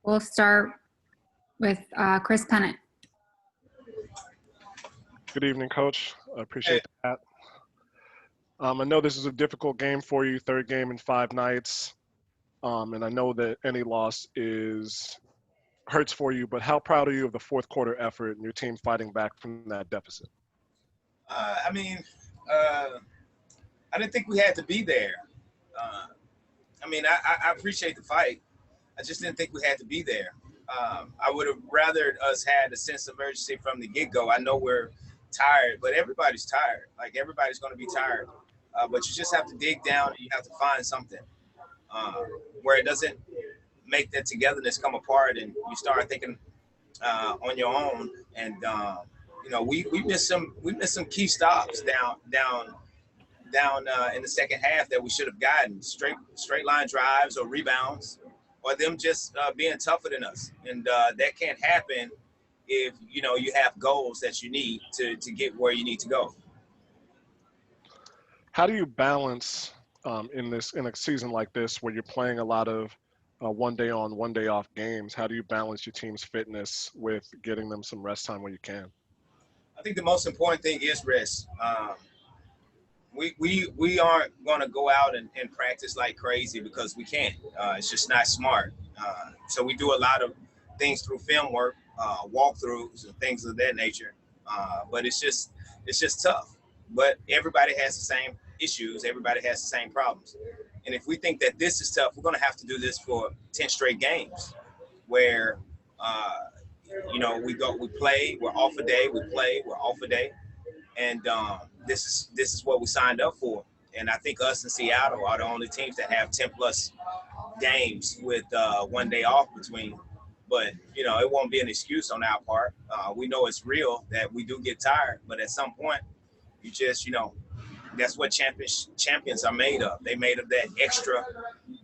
We'll start with Chris Pennant. Good evening, Coach. I appreciate that. I know this is a difficult game for you, third game in 5 nights. And I know that any loss hurts for you, but how proud are you of the fourth quarter effort and your team fighting back from that deficit? I didn't think we had to be there. I appreciate the fight. I just didn't think we had to be there. I would have rather us had a sense of urgency from the get-go. I know we're tired, but everybody's tired. Like, everybody's going to be tired. But you just have to dig down and you have to find something where it doesn't make that togetherness come apart and you start thinking on your own. And, we missed some key stops down in the second half that we should have gotten, straight line drives or rebounds, or them just being tougher than us. And that can't happen if, you have goals that you need to get where you need to go. How do you balance in a season like this where you're playing a lot of one day on, one day off games? How do you balance your team's fitness with getting them some rest time when you can? I think the most important thing is rest. We aren't going to go out and practice like crazy because we can't. It's just not smart. So we do a lot of things through film work, walkthroughs, and things of that nature. But it's just tough. But everybody has the same issues. Everybody has the same problems. And if we think that this is tough, we're going to have to do this for 10 straight games, where we play, we're off a day, we play, we're off a day. And this is what we signed up for. And I think us and Seattle are the only teams that have 10 plus games with 1 day off between. But, it won't be an excuse on our part. We know it's real that we do get tired, but at some point you just, that's what champions are made of. They made of that extra,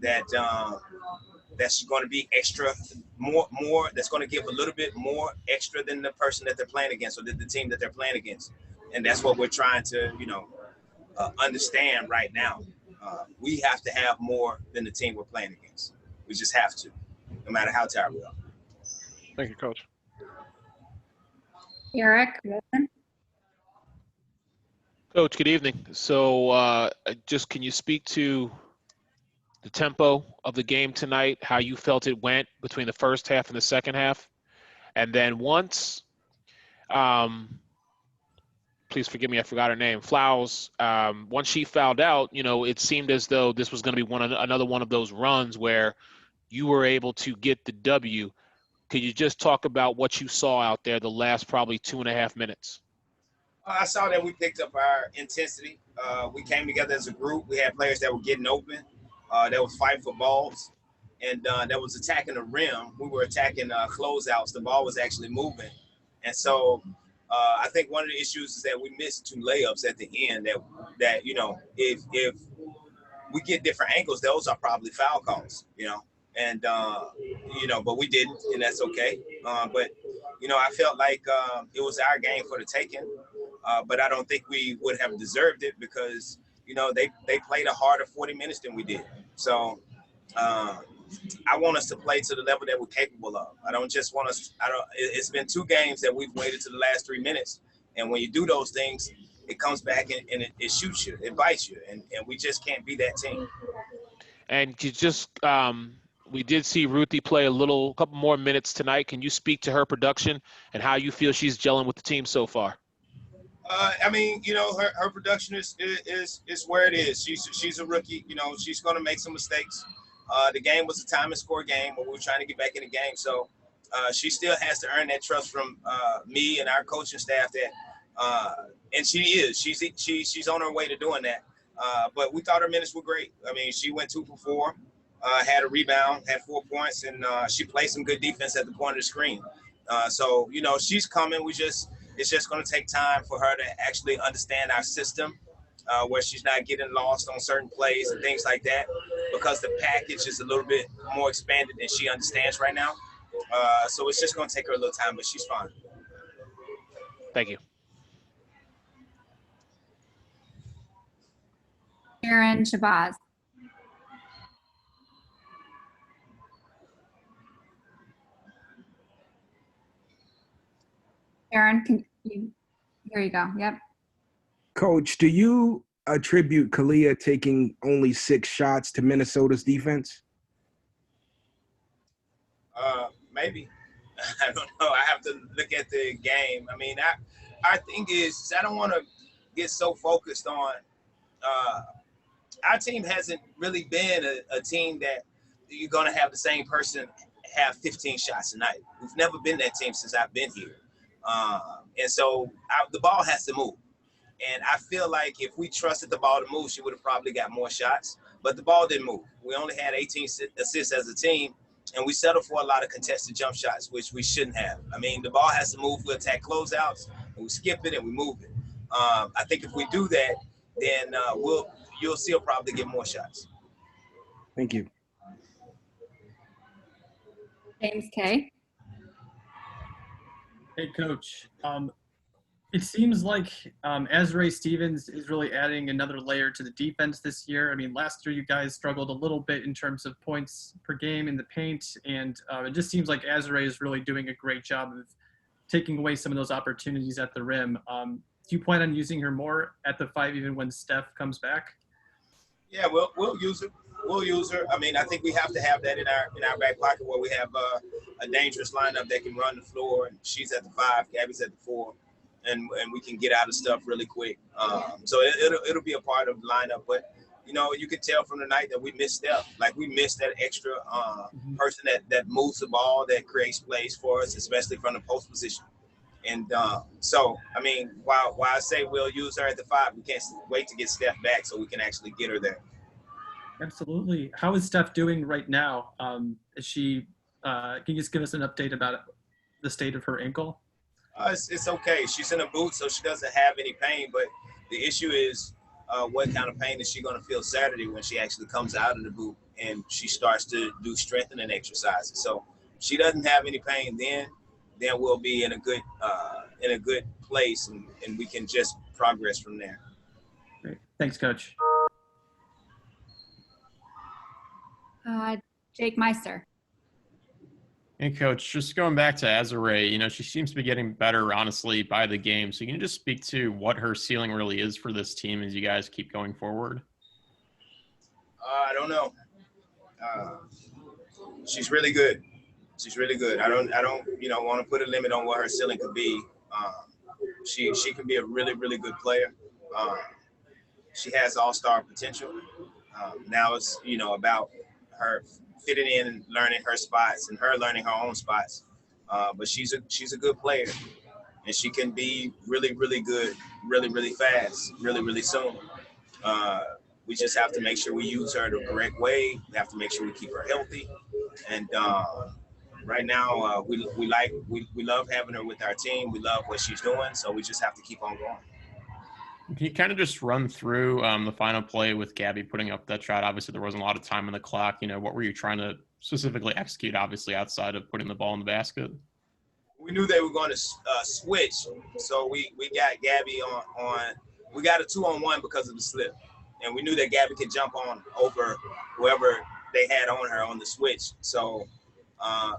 that's going to be extra, more. That's going to give a little bit more extra than the person that they're playing against or the team that they're playing against. And that's what we're trying to, understand right now. We have to have more than the team we're playing against. We just have to, no matter how tired we are. Thank you, Coach. Eric. Coach, good evening. So can you speak to the tempo of the game tonight, how you felt it went between the first half and the second half? And then once, please forgive me, I forgot her name, Flowers, once she fouled out, it seemed as though this was going to be another one of those runs where you were able to get the W. Could you just talk about what you saw out there the last probably 2.5 minutes? I saw that we picked up our intensity. We came together as a group. We had players that were getting open, that was fighting for balls, and that was attacking the rim. We were attacking closeouts. The ball was actually moving. And so I think one of the issues is that we missed 2 layups at the end that if we get different angles, those are probably foul calls, and, but we didn't, and that's okay. But, I felt like it was our game for the taking, but I don't think we would have deserved it because, they played a harder 40 minutes than we did. So I want us to play to the level that we're capable of. I don't just want us, it's been 2 games that we've waited to the last 3 minutes. And when you do those things, it comes back and it shoots you, it bites you. And we just can't be that team. And you just, we did see Ruthie play a couple more minutes tonight. Can you speak to her production and how you feel she's gelling with the team so far? Her production is where it is. She's a rookie. She's going to make some mistakes. The game was a time and score game where we were trying to get back in the game. So she still has to earn that trust from me and our coaching staff and she is. She's on her way to doing that. But we thought her minutes were great. She went 2 for 4, had a rebound, had 4 points, and she played some good defense at the point of the screen. So she's coming. It's just going to take time for her to actually understand our system, where she's not getting lost on certain plays and things like that, because the package is a little bit more expanded than she understands right now. So it's just going to take her a little time, but she's fine. Thank you. Aaron Shabazz. Sharon, here you go. Yep. Coach, do you attribute Kalia taking only 6 shots to Minnesota's defense? Maybe. I don't know. I have to look at the game. I mean, our thing is I don't want to get so focused on our team hasn't really been a team that you're going to have the same person have 15 shots a night. We've never been that team since I've been here. And so the ball has to move. And I feel like if we trusted the ball to move, she would have probably got more shots. But the ball didn't move. We only had 18 assists as a team, and we settled for a lot of contested jump shots, which we shouldn't have. I mean, the ball has to move. We attack closeouts, and we skip it, and we move it. I think if we do that, then you'll see her probably get more shots. Thank you. James K. Hey, Coach. It seems like Azurá Stevens is really adding another layer to the defense this year. I mean, last year you guys struggled a little bit in terms of points per game in the paint, and it just seems like Azurá is really doing a great job of taking away some of those opportunities at the rim. Do you plan on using her more at the 5 even when Steph comes back? Yeah, we'll use her. We'll use her. I mean, I think we have to have that in our back pocket where we have a dangerous lineup that can run the floor, and she's at the 5, Gabby's at the 4. And we can get out of stuff really quick. So it'll be a part of the lineup. But, you know, you can tell from the night that we missed Steph. Like, we missed that extra person that moves the ball, that creates plays for us, especially from the post position. And so, I mean, while I say we'll use her at the 5, we can't wait to get Steph back so we can actually get her there. Absolutely. How is Steph doing right now? Is she can you just give us an update about the state of her ankle? It's okay. She's in a boot, so she doesn't have any pain. But the issue is what kind of pain is she going to feel Saturday when she actually comes out of the boot and she starts to do strengthening exercises. So if she doesn't have any pain, then we'll be in a good place, and we can just progress from there. Great. Thanks, Coach. Jake Meister. Hey, Coach, just going back to Azurá, you know, she seems to be getting better, honestly, by the game. So can you just speak to what her ceiling really is for this team as you guys keep going forward? I don't know. She's really good. She's really good. I don't want to put a limit on what her ceiling could be. She can be a really, really good player. She has all-star potential. Now it's, about her fitting in and learning her spots and her learning her own spots. But she's a good player, and she can be really, really good, really, really fast, really, really soon. We just have to make sure we use her the correct way. We have to make sure we keep her healthy. And right now, we love having her with our team. We love what she's doing, so we just have to keep on going. Can you kind of just run through the final play with Gabby putting up that shot? Obviously, there wasn't a lot of time on the clock. What were you trying to specifically execute, obviously, outside of putting the ball in the basket? We knew they were going to switch, so we got Gabby on. We got a 2-on-1 because of the slip, and we knew that Gabby could jump on over whoever they had on her on the switch. So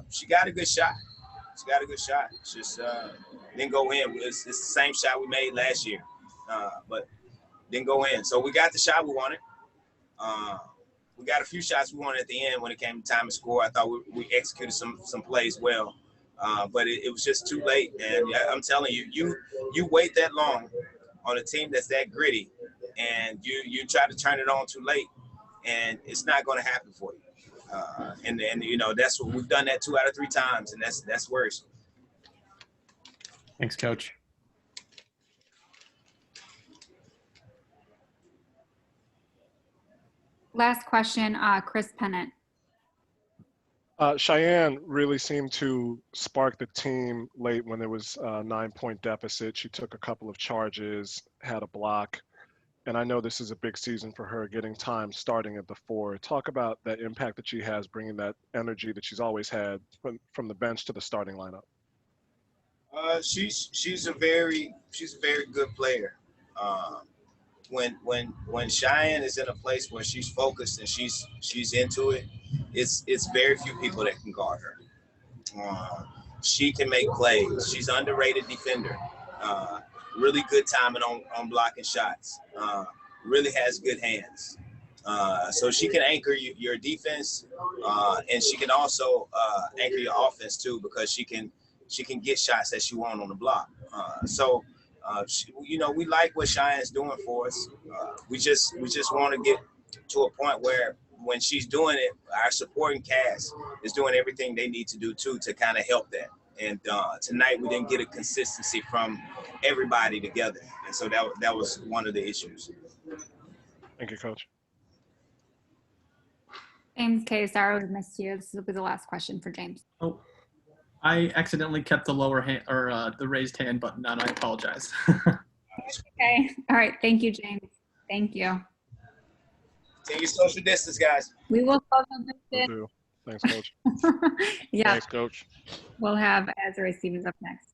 she got a good shot. It's just didn't go in. It's the same shot we made last year. But didn't go in. So we got the shot we wanted. We got a few shots we wanted at the end when it came to time to score. I thought we executed some plays well, but it was just too late. And I'm telling you, you wait that long on a team that's that gritty, and you try to turn it on too late, and it's not going to happen for you. And that's what we've done that 2 out of 3 times, and that's worse. Thanks, Coach. Last question, Chris Pennant. Cheyenne really seemed to spark the team late when there was a 9-point deficit. She took a couple of charges, had a block, and I know this is a big season for her, getting time starting at the 4. Talk about that impact that she has, bringing that energy that she's always had from the bench to the starting lineup. She's a very good player. When Cheyenne is in a place where she's focused and she's into it, it's very few people that can guard her. She can make plays. She's an underrated defender. Really good timing on blocking shots. Really has good hands. So she can anchor your defense, and she can also anchor your offense too, because she can get shots that she wants on the block. We like what Cheyenne's doing for us. We just want to get to a point where when she's doing it, our supporting cast is doing everything they need to do too to kind of help that. And tonight we didn't get a consistency from everybody together, and so that was one of the issues. Thank you, Coach. James K. Sorry we missed you. This will be the last question for James. Oh, I accidentally kept the lower hand or the raised hand button on. I apologize. Okay. All right. Thank you, James. Thank you. Take your social distance, guys. We will social Will distance. do. Thanks, Coach. Yeah, Thanks, Coach. we'll have Azurá Stevens up next.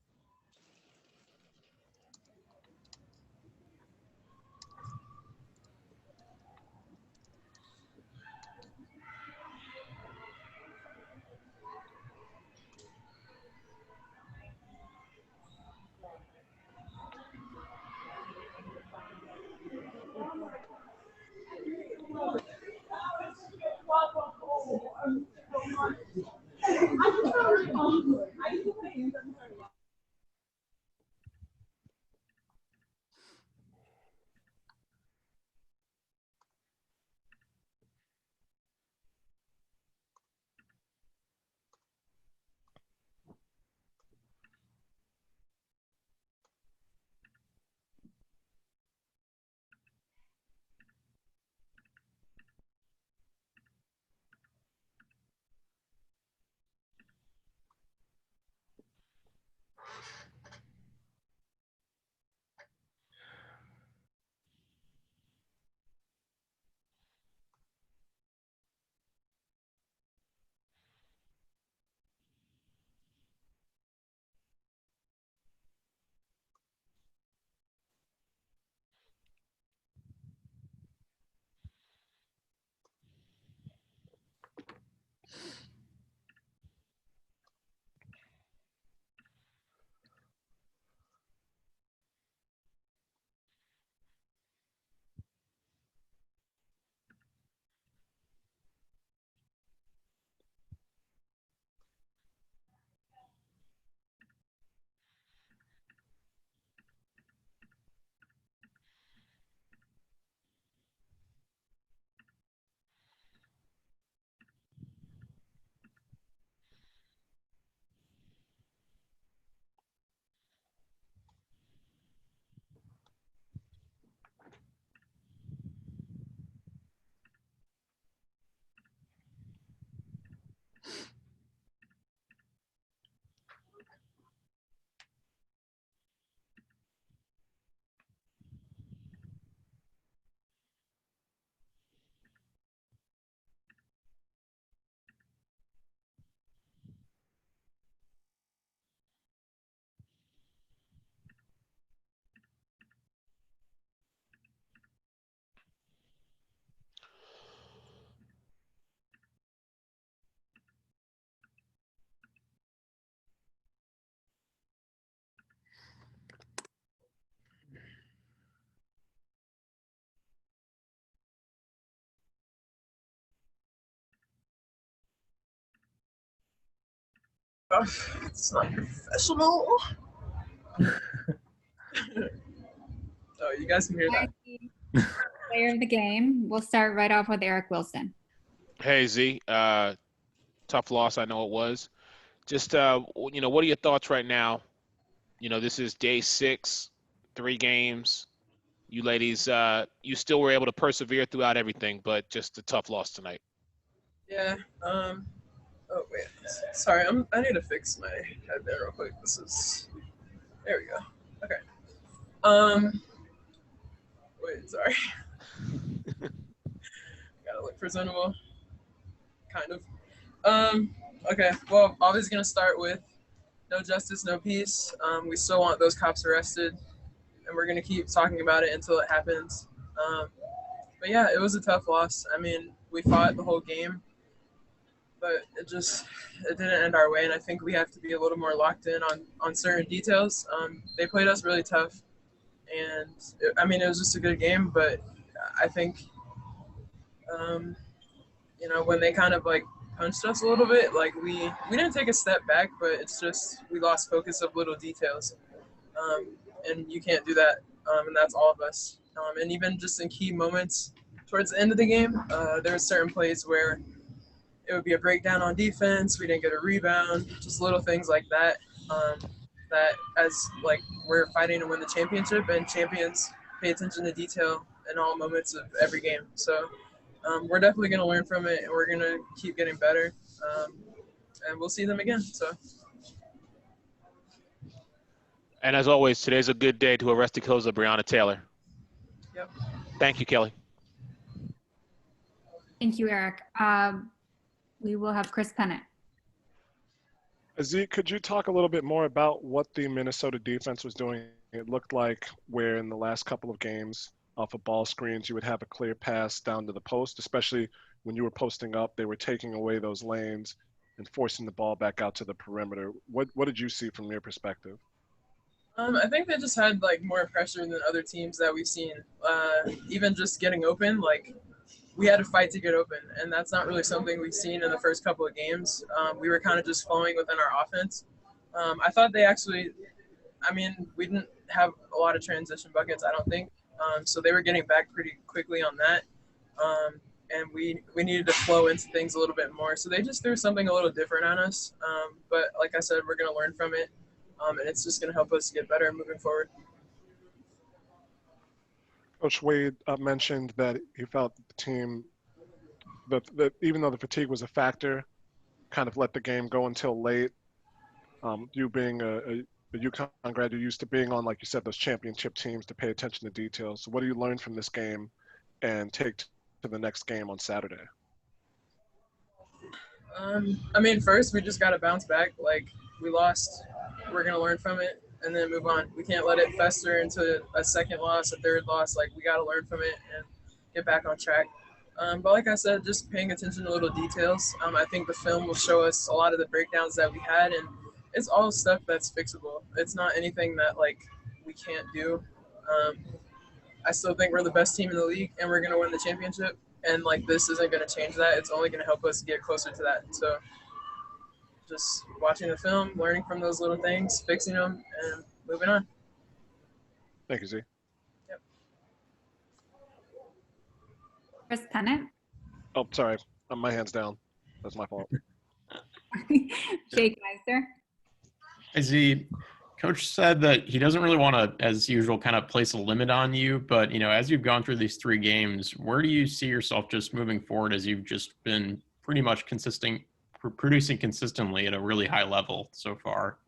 It's not professional. Oh, you guys can hear that. Player of the game. We'll start right off with Eric Wilson. Hey, Z. Tough loss, I know it was. Just, what are your thoughts right now? This is day 6, 3 games. You ladies, you still were able to persevere throughout everything, but just a tough loss tonight. Yeah. Oh wait. Sorry, I need to fix my headband real quick. There we go. Okay. Wait. Sorry. Gotta look presentable. Kind of. Okay. Well, obviously gonna start with no justice, no peace. We still want those cops arrested, and we're gonna keep talking about it until it happens. But yeah, it was a tough loss. I mean, we fought the whole game. but it didn't end our way, and I think we have to be a little more locked in on certain details. They played us really tough, and it was just a good game, but I think when they kind of like punched us a little bit, like we didn't take a step back, but it's just we lost focus of little details, and you can't do that, and that's all of us. And even just in key moments towards the end of the game, there were certain plays where it would be a breakdown on defense. We didn't get a rebound, just little things like that. That as like we're fighting to win the championship, and champions pay attention to detail in all moments of every game. So we're definitely going to learn from it, and we're going to keep getting better. And we'll see them again. So. And as always, today's a good day to arrest the killers of Breonna Taylor. Yep. Thank you, Kelly. Thank you, Eric. We will have Chris Pennant. Zeke, could you talk a little bit more about what the Minnesota defense was doing? It looked like where in the last couple of games off of ball screens, you would have a clear pass down to the post, especially when you were posting up, they were taking away those lanes and forcing the ball back out to the perimeter. What did you see from your perspective? I think they just had like more pressure than other teams that we've seen. Even just getting open, like we had to fight to get open, and that's not really something we've seen in the first couple of games. We were kind of just flowing within our offense. I thought they actually, we didn't have a lot of transition buckets, I don't think. So they were getting back pretty quickly on that. And we needed to flow into things a little bit more. So they just threw something a little different on us. But like I said, we're going to learn from it. And it's just going to help us get better moving forward. Coach Wade mentioned that he felt the team, that even though the fatigue was a factor, kind of let the game go until late. You being a UConn grad, you're used to being on, like you said, those championship teams to pay attention to details. So what do you learn from this game and take to the next game on Saturday? First we just got to bounce back. Like we lost, we're going to learn from it and then move on. We can't let it fester into a second loss, a third loss. Like we got to learn from it and get back on track. But like I said, just paying attention to little details. I think the film will show us a lot of the breakdowns that we had, and it's all stuff that's fixable. It's not anything that like we can't do. I still think we're the best team in the league, and we're going to win the championship. And like this isn't going to change that. It's only going to help us get closer to that. So just watching the film, learning from those little things, fixing them, and moving on. Thank you, Z. Yep. Chris Pennant. Oh, sorry. My hand's down. That's my fault. Jake Meister. Hey, Z, Coach said that he doesn't really want to, as usual, kind of place a limit on you. But, as you've gone through these 3 games, where do you see yourself just moving forward as you've just been pretty much producing consistently at a really high level so far?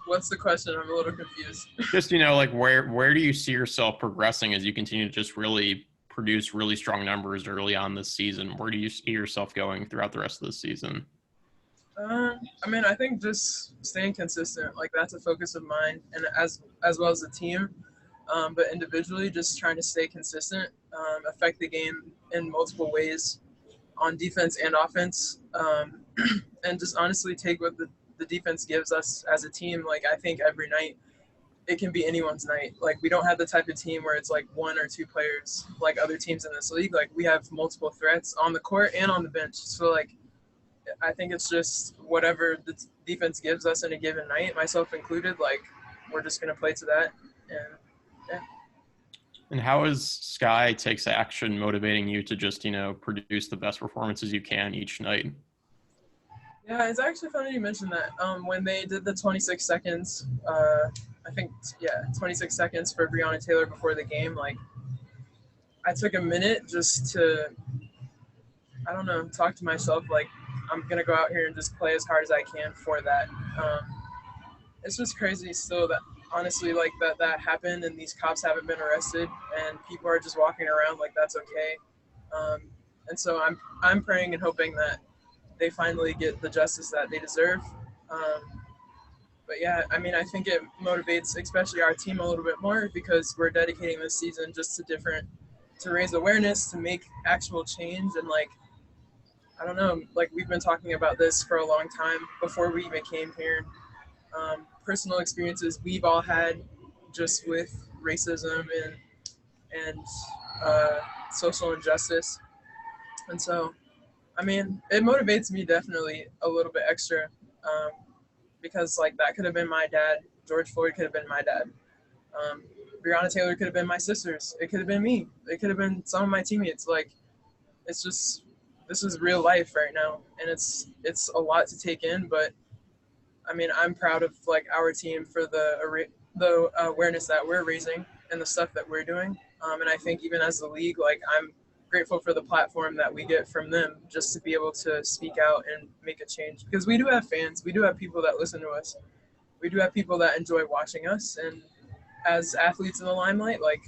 What's the question? I'm a little confused. Just, like where do you see yourself progressing as you continue to just really produce really strong numbers early on this season? Where do you see yourself going throughout the rest of the season? I think just staying consistent, like that's a focus of mine, and as well as the team. But individually, just trying to stay consistent, affect the game in multiple ways on defense and offense, and just honestly take what the defense gives us as a team. Like I think every night it can be anyone's night. Like we don't have the type of team where it's like 1 or 2 players like other teams in this league. Like we have multiple threats on the court and on the bench. So like I think it's just whatever the defense gives us in a given night, myself included, like we're just going to play to that. And yeah. And how is Sky Takes Action motivating you to just, produce the best performances you can each night? Yeah, it's actually funny you mentioned that. When they did the 26 seconds, 26 seconds for Breonna Taylor before the game, like I took a minute just to, talk to myself, like I'm going to go out here and just play as hard as I can for that. It's just crazy still that honestly like that happened and these cops haven't been arrested and people are just walking around like that's okay. And so I'm praying and hoping that they finally get the justice that they deserve. But yeah, I think it motivates especially our team a little bit more because we're dedicating this season just to raise awareness, to make actual change and like I don't know, like we've been talking about this for a long time before we even came here. Personal experiences we've all had just with racism and social injustice. And so, I mean, it motivates me definitely a little bit extra because like that could have been my dad. George Floyd could have been my dad. Breonna Taylor could have been my sisters. It could have been me. It could have been some of my teammates. Like, it's just, this is real life right now, and it's a lot to take in. But I mean, I'm proud of like our team for the awareness that we're raising and the stuff that we're doing. And I think even as the league, like I'm grateful for the platform that we get from them just to be able to speak out and make a change, because we do have fans, we do have people that listen to us, we do have people that enjoy watching us, and as athletes in the limelight, like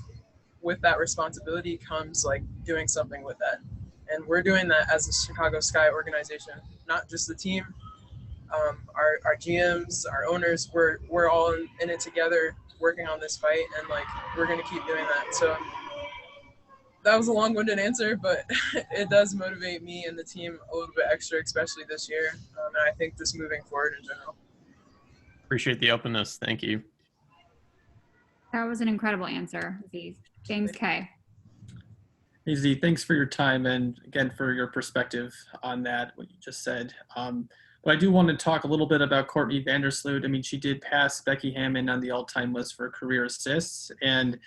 with that responsibility comes like doing something with that. And we're doing that as a Chicago Sky organization, not just the team. Our GMs, our owners, we're all in it together, working on this fight, and like we're gonna keep doing that. So that was a long-winded answer, but it does motivate me and the team a little bit extra, especially this year, and I think just moving forward in general. Appreciate the openness. Thank you. That was an incredible answer, Z. James K. Hey Z, thanks for your time and again for your perspective on that, what you just said. But I do want to talk a little bit about Courtney Vandersloot. I mean, she did pass Becky Hammond on the all-time list for career assists. And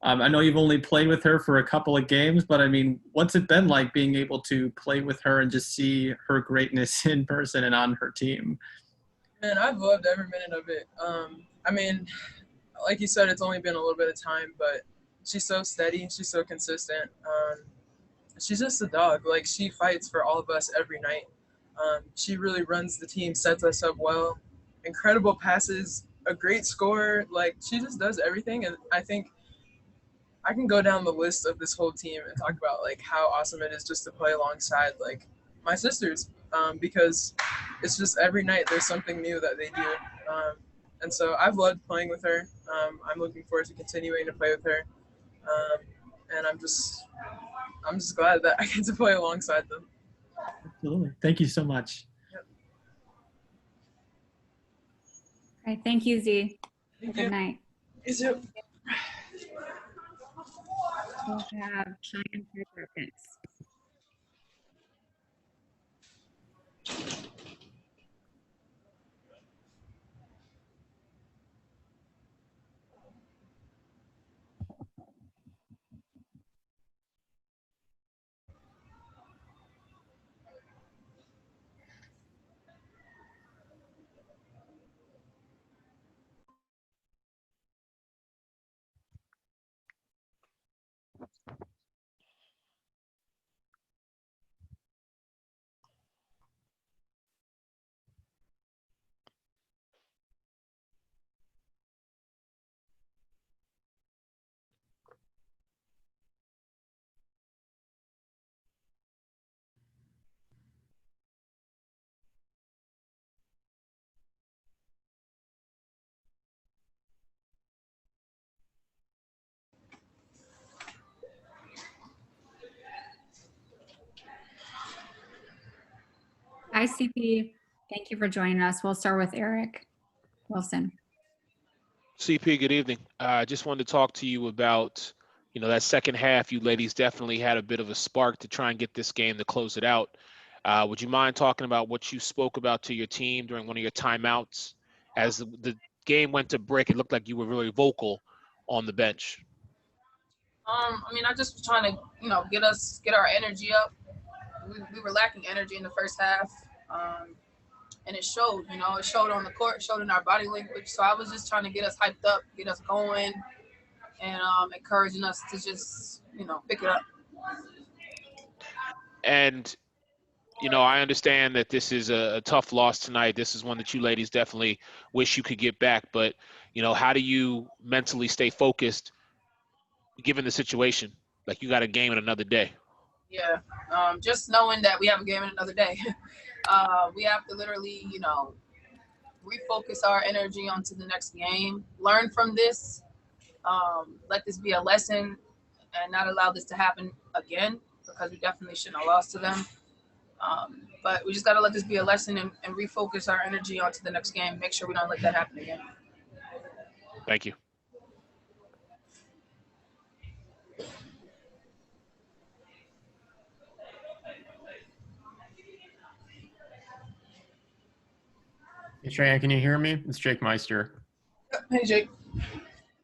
I know you've only played with her for a couple of games, but I mean, what's it been like being able to play with her and just see her greatness in person and on her team? Man, I've loved every minute of it. I mean, like you said, it's only been a little bit of time, but she's so steady. She's so consistent. She's just a dog. Like, she fights for all of us every night. She really runs the team, sets us up well. Incredible passes, a great scorer. Like, she just does everything. And I think I can go down the list of this whole team and talk about, like, how awesome it is just to play alongside, like, my sisters. Because it's just every night there's something new that they do. And so I've loved playing with her. I'm looking forward to continuing to play with her. And I'm just glad that I get to play alongside them. Absolutely. Thank you so much. Yep. All right, thank you, Z. Thank Good you. night. You too. We'll have Cheyenne Parker up next. Hi, CP. Thank you for joining us. We'll start with Eric Wilson. CP, good evening. I just wanted to talk to you about, that second half. You ladies definitely had a bit of a spark to try and get this game to close it out. Would you mind talking about what you spoke about to your team during one of your timeouts? As the game went to break, it looked like you were really vocal on the bench. I mean, I just was trying to, get our energy up. We were lacking energy in the first half, and it showed. It showed on the court, showed in our body language. So I was just trying to get us hyped up, get us going, and encouraging us to just, pick it up. And I understand that this is a tough loss tonight. This is one that you ladies definitely wish you could get back. But how do you mentally stay focused given the situation? Like, you got a game in another day. Yeah, just knowing that we have a game in another day. We have to literally, refocus our energy onto the next game, learn from this, let this be a lesson, and not allow this to happen again, because we definitely shouldn't have lost to them. But we just got to let this be a lesson and refocus our energy onto the next game. Make sure we don't let that happen again. Thank you. Hey, Cheyenne, can you hear me? It's Jake Meister. Hey, Jake.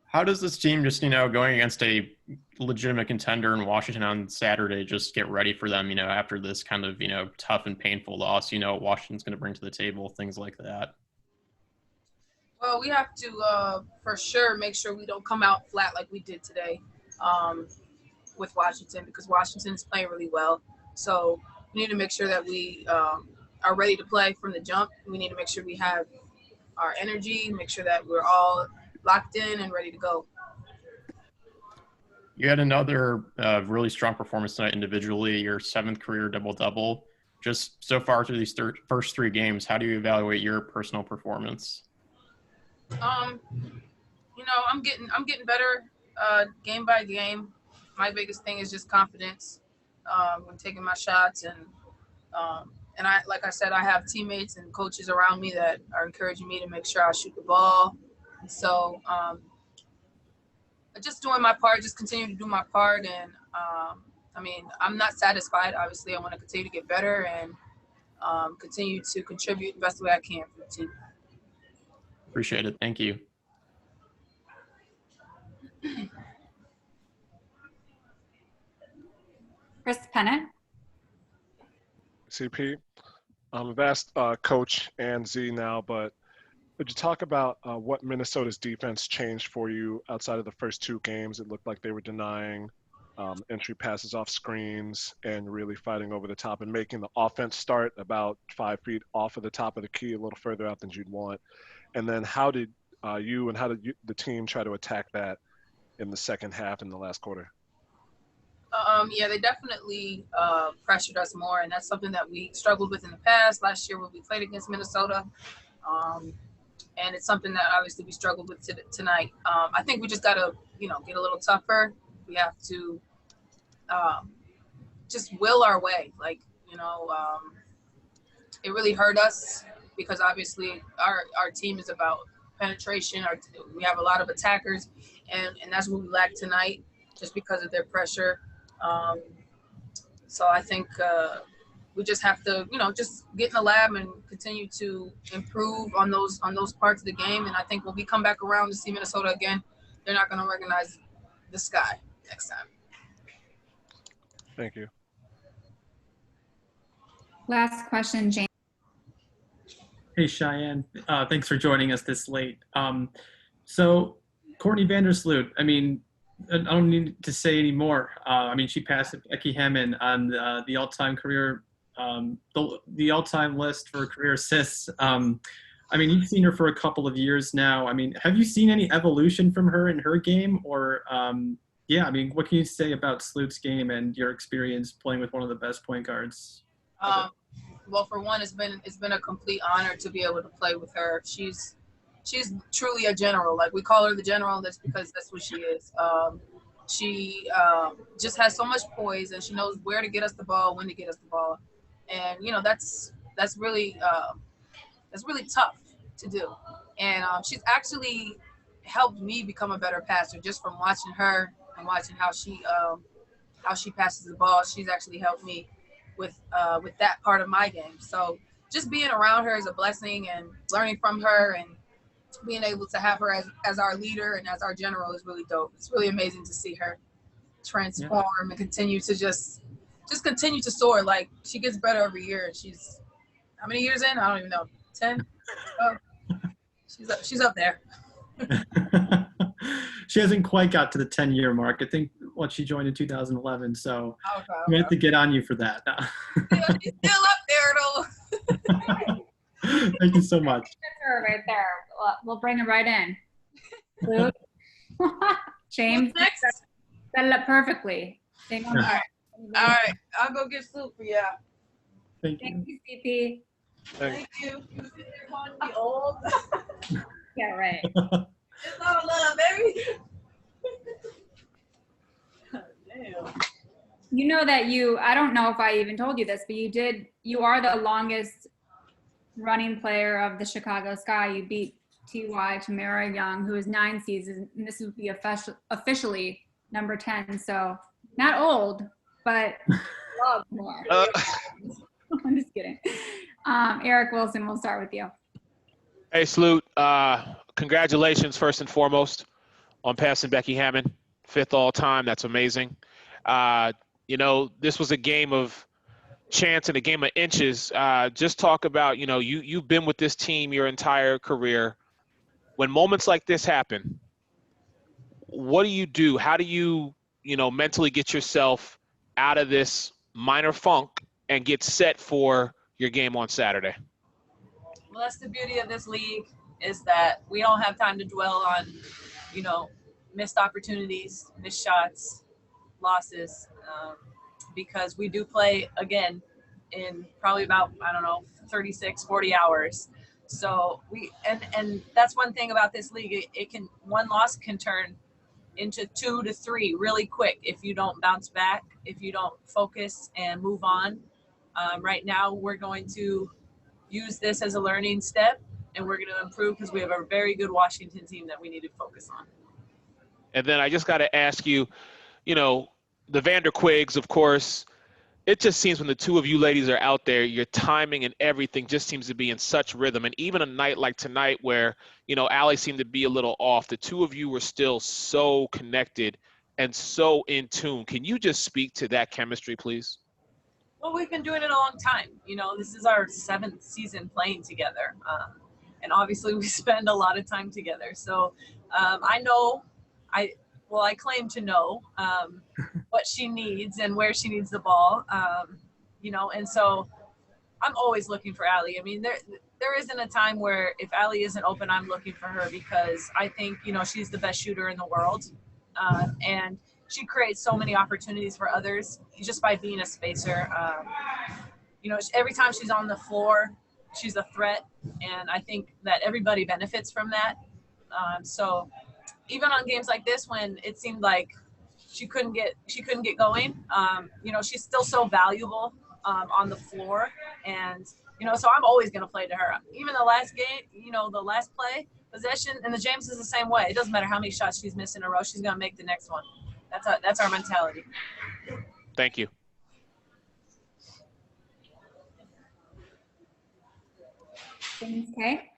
How does this team just, going against a legitimate contender in Washington on Saturday, just get ready for them, after this kind of, tough and painful loss, what Washington's going to bring to the table, things like that? Well, we have to, for sure, make sure we don't come out flat like we did today with Washington, because Washington is playing really well. So we need to make sure that we are ready to play from the jump. We need to make sure we have our energy, make sure that we're all locked in and ready to go. You had another really strong performance tonight individually, your 7th career double-double. Just so far through these first 3 games, how do you evaluate your personal performance? I'm getting better game by game. My biggest thing is just confidence when taking my shots, and I, like I said, I have teammates and coaches around me that are encouraging me to make sure I shoot the ball. So just doing my part, just continue to do my part. And I'm not satisfied. Obviously, I want to continue to get better and continue to contribute the best way I can for the team. Appreciate it. Thank you. Chris Pennant. CP. I've asked Coach and Z now, but would you talk about what Minnesota's defense changed for you outside of the first 2 games? It looked like they were denying entry passes off screens and really fighting over the top and making the offense start about 5 feet off of the top of the key, a little further out than you'd want. And then how did the team try to attack that in the second half in the last quarter? Yeah, they definitely pressured us more, and that's something that we struggled with in the past. Last year when we played against Minnesota, and it's something that obviously we struggled with tonight. I think we just got to, get a little tougher. We have to just will our way. It really hurt us because obviously our team is about penetration. We have a lot of attackers, and that's what we lacked tonight just because of their pressure. So I think we just have to, just get in the lab and continue to improve on those parts of the game. And I think when we come back around to see Minnesota again, they're not going to recognize the sky next time. Thank you. Last question, James. Hey, Cheyenne. Thanks for joining us this late. So Courtney Vandersloot, I don't need to say any more. She passed Becky Hammond on the all-time career, the all-time list for career assists. You've seen her for a couple of years now. Have you seen any evolution from her in her game? Or, what can you say about Sloot's game and your experience playing with one of the best point guards? Well, for one, it's been a complete honor to be able to play with her. She's truly a general. Like, we call her the general. That's because that's what she is. She just has so much poise, and she knows where to get us the ball, when to get us the ball, and that's really tough to do. And she's actually helped me become a better passer just from watching her and watching how she passes the ball. She's actually helped me with that part of my game. So just being around her is a blessing, and learning from her and being able to have her as our leader and as our general is really dope. It's really amazing to see her transform and continue to just continue to soar. Like, she gets better every year. She's how many years in? I don't even know. 10? Oh, she's up there. She hasn't quite got to the 10-year mark. I think she joined in 2011. So Okay. we have to get on you for that. Yeah, she's still up there though. Thank you so much. That's her right there. We'll bring her right in. Luke. James. Who's next? Set it up perfectly. All right. I'll go get Sloot for you. Thank Thank you. you, CP. Thank you. You want to be old? Yeah, right. It's all love, baby. Damn. You know that I don't know if I even told you this, but you are the longest running player of the Chicago Sky. You beat T.Y. Tamara Young, who is 9 seasons, and this would be officially number 10. So not old, but love more. I'm just kidding. Eric Wilson, we'll start with you. Hey, Sloot, congratulations first and foremost on passing Becky Hammond, 5th all time. That's amazing. This was a game of chance and a game of inches. Just talk about, you've been with this team your entire career. When moments like this happen, what do you do? How do you, mentally get yourself out of this minor funk and get set for your game on Saturday? Well, that's the beauty of this league, is that we don't have time to dwell on, missed opportunities, missed shots, losses, because we do play again in probably about, 36, 40 hours. So and that's one thing about this league. One loss can turn into 2 to 3 really quick if you don't bounce back, if you don't focus and move on. Right now, we're going to use this as a learning step, and we're going to improve because we have a very good Washington team that we need to focus on. And then I just got to ask you, the Vanderquigs, of course, it just seems when the two of you ladies are out there, your timing and everything just seems to be in such rhythm. And even a night like tonight where, Allie seemed to be a little off, the two of you were still so connected and so in tune. Can you just speak to that chemistry, please? Well, we've been doing it a long time. This is our 7th season playing together. And obviously we spend a lot of time together. So I claim to know what she needs and where she needs the ball, and so I'm always looking for Allie. I mean, there isn't a time where if Allie isn't open, I'm looking for her, because I think, she's the best shooter in the world. And she creates so many opportunities for others just by being a spacer. Every time she's on the floor, she's a threat. And I think that everybody benefits from that. So even on games like this, when it seemed like she couldn't get going, she's still so valuable on the floor. And, so I'm always going to play to her. Even the last game, the last play, possession, and the James is the same way. It doesn't matter how many shots she's missed in a row. She's going to make the next one. That's our mentality. Thank you. Okay.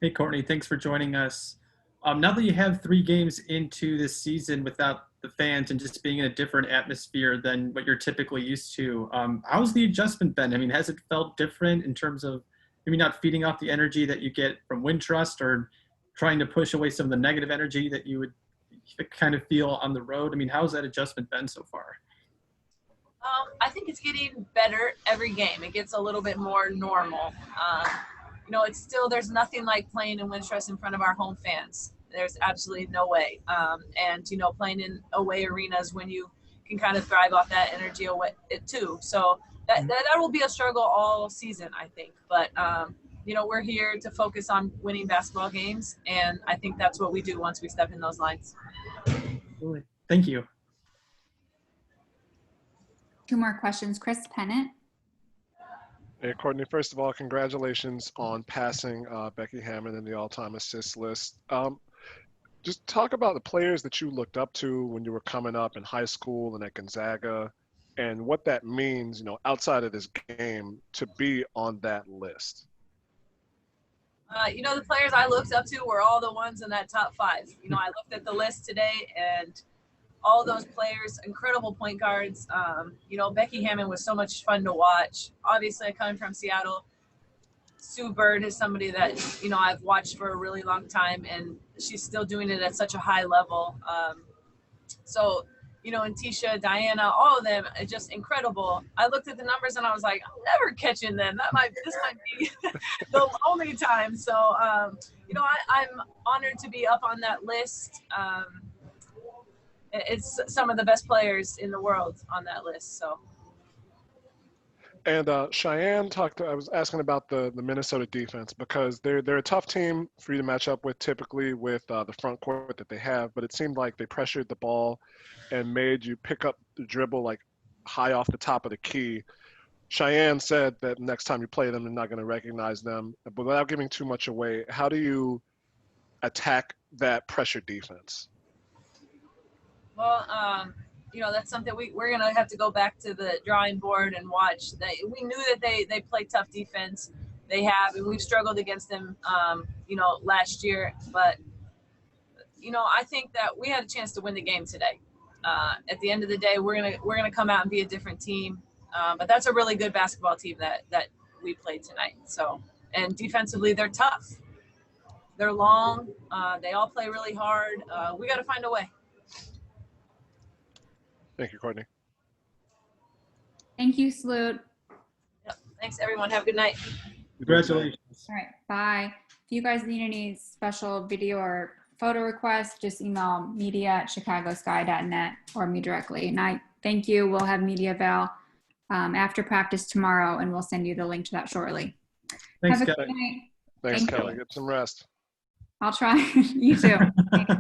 Hey, Courtney, thanks for joining us. Now that you have 3 games into this season without the fans and just being in a different atmosphere than what you're typically used to, how's the adjustment been? I mean, has it felt different in terms of maybe not feeding off the energy that you get from Wintrust, or trying to push away some of the negative energy that you would kind of feel on the road? I mean, how's that adjustment been so far? I think it's getting better every game. It gets a little bit more normal. It's still, there's nothing like playing in Wintrust in front of our home fans. There's absolutely no way. And playing in away arenas when you can kind of thrive off that energy away too. So that will be a struggle all season, I think. But, we're here to focus on winning basketball games. And I think that's what we do once we step in those lines. Thank you. 2 more questions. Chris Pennant. Hey, Courtney, first of all, congratulations on passing Becky Hammond in the all-time assist list. Just talk about the players that you looked up to when you were coming up in high school and at Gonzaga, and what that means, outside of this game, to be on that list. The players I looked up to were all the ones in that top 5. I looked at the list today, and all those players, incredible point guards. Becky Hammond was so much fun to watch. Obviously, coming from Seattle, Sue Bird is somebody that, I've watched for a really long time, and she's still doing it at such a high level. And Tisha, Diana, all of them are just incredible. I looked at the numbers and I was like, I'm never catching them. This might be the only time. So, I'm honored to be up on that list. It's some of the best players in the world on that list. So. And Cheyenne I was asking about the Minnesota defense because they're a tough team for you to match up with typically with the front court that they have, but it seemed like they pressured the ball and made you pick up the dribble like high off the top of the key. Cheyenne said that next time you play them, you're not going to recognize them. But without giving too much away, how do you attack that pressure defense? Well, that's something we're going to have to go back to the drawing board and watch. We knew that they play tough defense. They have, and we've struggled against them, last year. But, I think that we had a chance to win the game today. At the end of the day, we're gonna come out and be a different team. But that's a really good basketball team that we played tonight. So, and defensively, they're tough. They're long. They all play really hard. We got to find a way. Thank you, Courtney. Thank you, Sloot. Yep. Thanks, everyone. Have a good night. Congratulations. All right, bye. If you guys need any special video or photo requests, just email media@chicagosky.net or me directly. And I thank you. We'll have media avail after practice tomorrow, and we'll send you the link to that shortly. Thanks, Have a Kelly. good night. Thanks, Thank Kelly. you. Get some rest. I'll try. You too. Thanks.